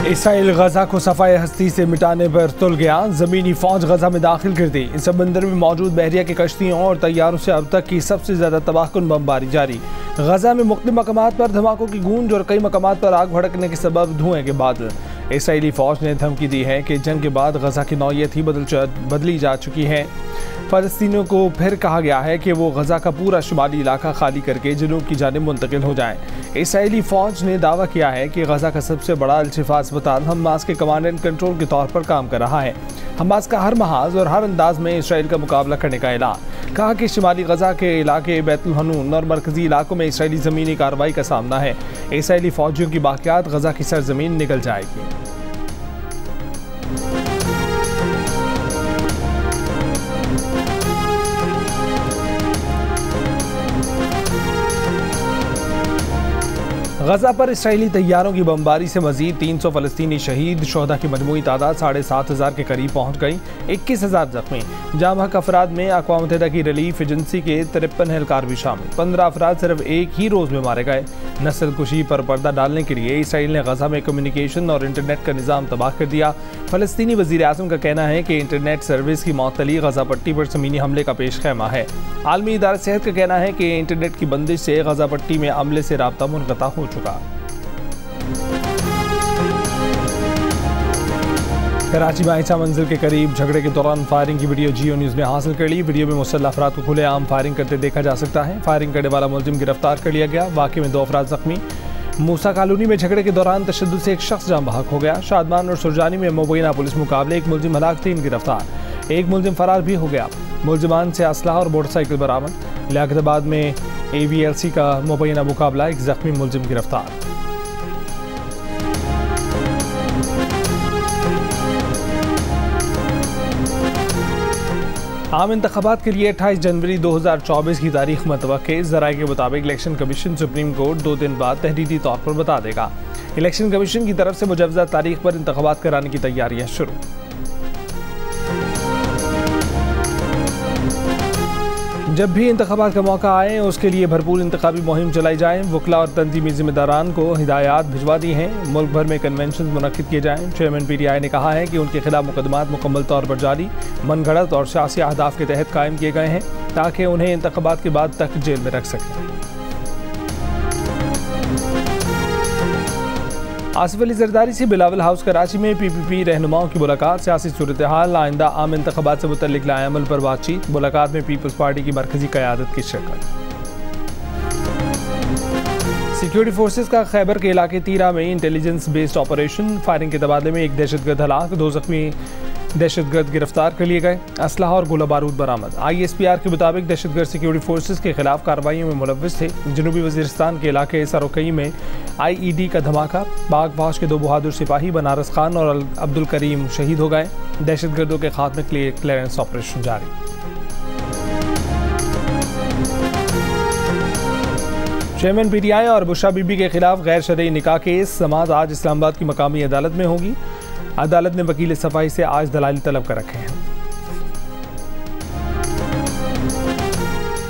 Israel गजा को सफाई हस्ती से मिटाने पर तुल गया। ज़मीनी फौज गजा में दाखिल कर दी। इस समंदर में मौजूद बहरिया की कश्तियों और तैयारों से अब तक की सबसे ज़्यादा तबाहकुन बमबारी जारी। गजा में मुख्तलिफ मकामात पर धमाकों की गूंज और कई मकामात पर आग भड़कने के सबब धुएं के बादल। इसराइली फौज ने धमकी दी है कि जंग के बाद गजा की नौयत ही बदली जा चुकी है। फ़लस्तीनियों को फिर कहा गया है कि वो गजा का पूरा शुमाली इलाका खाली करके जनूब की जानिब मुंतकिल हो जाएं। इसराइली फ़ौज ने दावा किया है कि गजा का सबसे बड़ा अल-शिफा अस्पताल हमास के कमांड एंड कंट्रोल के तौर पर काम कर रहा है। हमास का हर महाज और हर अंदाज में इसराइल का मुकाबला करने का ऐलान। कहा कि शुमाली गजा के इलाके बैतुल हनून और मरकजी इलाकों में इसराइली ज़मीनी कार्रवाई का सामना है। इसराइली फ़ौजियों की बाक़ियात गजा की सरजमीन निकल जाएगी। गजा पर इसराइली तैयारों की बमबारी से मजीद 300 फ़लस्तीनी शहीद, शोहदा की मजमूई तादाद 7,500 के करीब पहुँच गई। 21,000 जख्मी। जामहक अफराद में अक़वाम मुत्तहिदा की रिलीफ एजेंसी के 53 एहलकार भी शामिल। 15 अफराद सिर्फ एक ही रोज़ में मारे गए। नस्ल कुशी पर पर्दा डालने के लिए इसराइल ने गजा में कम्युनिकेशन और इंटरनेट का निज़ाम तबाह कर दिया। फ़लस्तीनी वज़ीर आज़म का कहना है कि इंटरनेट सर्विस की मअतली गजा पट्टी पर ज़मीनी हमले का पेश खैमा है। आलमी इदारा सेहत का कहना है कि इंटरनेट की बंदिश से गजा पट्टी में अमले से राब्ता मुनक़ता हो चुका। कराची में आयशा मंजिल के करीब झगड़े के दौरान फायरिंग की वीडियो जियो न्यूज़ ने हासिल कर ली। वीडियो में मुसल्लह अफराद को खुलेआम फायरिंग करते देखा जा सकता है। फायरिंग करने वाला मुलजिम गिरफ्तार कर लिया गया। वाक़े में 2 अफराद जख्मी। मूसा कॉलोनी में झगड़े के दौरान तशद्दुद से एक शख्स जान बहक हो गया। शादमान और सुरजानी में मुबैना पुलिस मुकाबले, एक मुलजिम हलाक, 3 गिरफ्तार। एक मुलजिम फरार भी हो गया। मुलजिमान से असलहा और मोटरसाइकिल बरामद। लियाकताबाद में AVLC का मुबैना मुकाबला, एक जख्मी मुलजिम गिरफ्तार। आम इंतखाबात के लिए 28 जनवरी 2024 की तारीख मुतवक्के। ज़राए के मुताबिक इलेक्शन कमीशन सुप्रीम कोर्ट 2 दिन बाद तहरीरी तौर पर बता देगा। इलेक्शन कमीशन की तरफ से मुजव्वज़ा तारीख पर इंतखाबात कराने की तैयारियां शुरू। जब भी इंतखाबात का मौका आए उसके लिए भरपूर इंतखाबी मुहिम चलाई जाए। वकला और तंजीमी जिम्मेदारान को हिदायत भिजवा दी हैं। मुल्क भर में कन्वेंशन मुनक्किद किए जाएँ। चेयरमैन PTI ने कहा है कि उनके खिलाफ मुकदमात मुकम्मल तौर पर जारी, मनगढ़ंत और सियासी अहदाफ के तहत कायम किए गए हैं ताकि उन्हें इंतखाबात के बाद तक जेल में रख सकें। आसिफ अली जरदारी से बिलावल हाउस कराची में PPP रहनुमाओं की मुलाकात। सियासी सूरत हाल, आइंदा आम इंतखाबात से मुतल्लिक लाएअमल पर बातचीत। मुलाकात में पीपल्स पार्टी की मरकजी क़यादत की शिरकत। सिक्योरिटी फोर्सेज का खैबर के इलाके तीरा में इंटेलिजेंस बेस्ड ऑपरेशन। फायरिंग के तबादले में एक दहशतगर्द हलाक, 2 जख्मी दहशतगर्द गिरफ्तार कर लिए गए। असलहा और गोला बारूद बरामद। ISPR के मुताबिक दहशतगर्द सिक्योरिटी फोर्सेज के खिलाफ कार्रवाइयों में मुलव्विस थे। जनूबी वजीरिस्तान के इलाके सरोकई में IED का धमाका। पाक फौज के 2 बहादुर सिपाही बनारस खान और अब्दुल करीम शहीद हो गए। दहशतगर्दों के खात्मे के लिए क्लियरेंस ऑपरेशन जारी। चेयरमैन PTI और बुशरा बीबी के खिलाफ गैर शरई निकाह केस। समाअत आज इस्लामाबाद की मकामी अदालत में होगी। अदालत ने वकील सफाई से आज दलाइल तलब कर रखे हैं।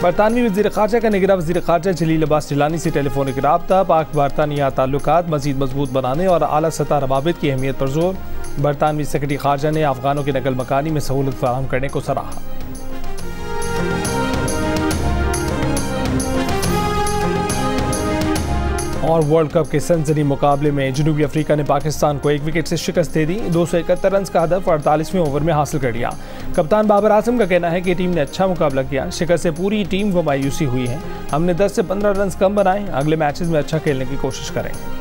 बरतानवी वज़ीर ख़ारजा का निगरान वज़ीर ख़ारजा जलील अब्बास जिलानी से टेलीफोनिक राब्ता। पाक बरतानिया ताल्लुकात मज़ीद मजबूत बनाने और आला सतह रवाबित की अहमियत पर जोर। बरतानवी सेक्रेटरी ख़ारजा ने अफ़गानों की नकल मकानी में सहूलत फराहम करने को सराहा। और वर्ल्ड कप के सनसनी मुकाबले में जनूबी अफ्रीका ने पाकिस्तान को 1 विकेट से शिकस्त दे दी। 271 रन का हदफ 48वें ओवर में हासिल कर लिया। कप्तान बाबर आजम का कहना है कि टीम ने अच्छा मुकाबला किया। शिकस्त से पूरी टीम को मायूसी हुई है। हमने 10 से 15 रन कम बनाए। अगले मैचेस में अच्छा खेलने की कोशिश करेंगे।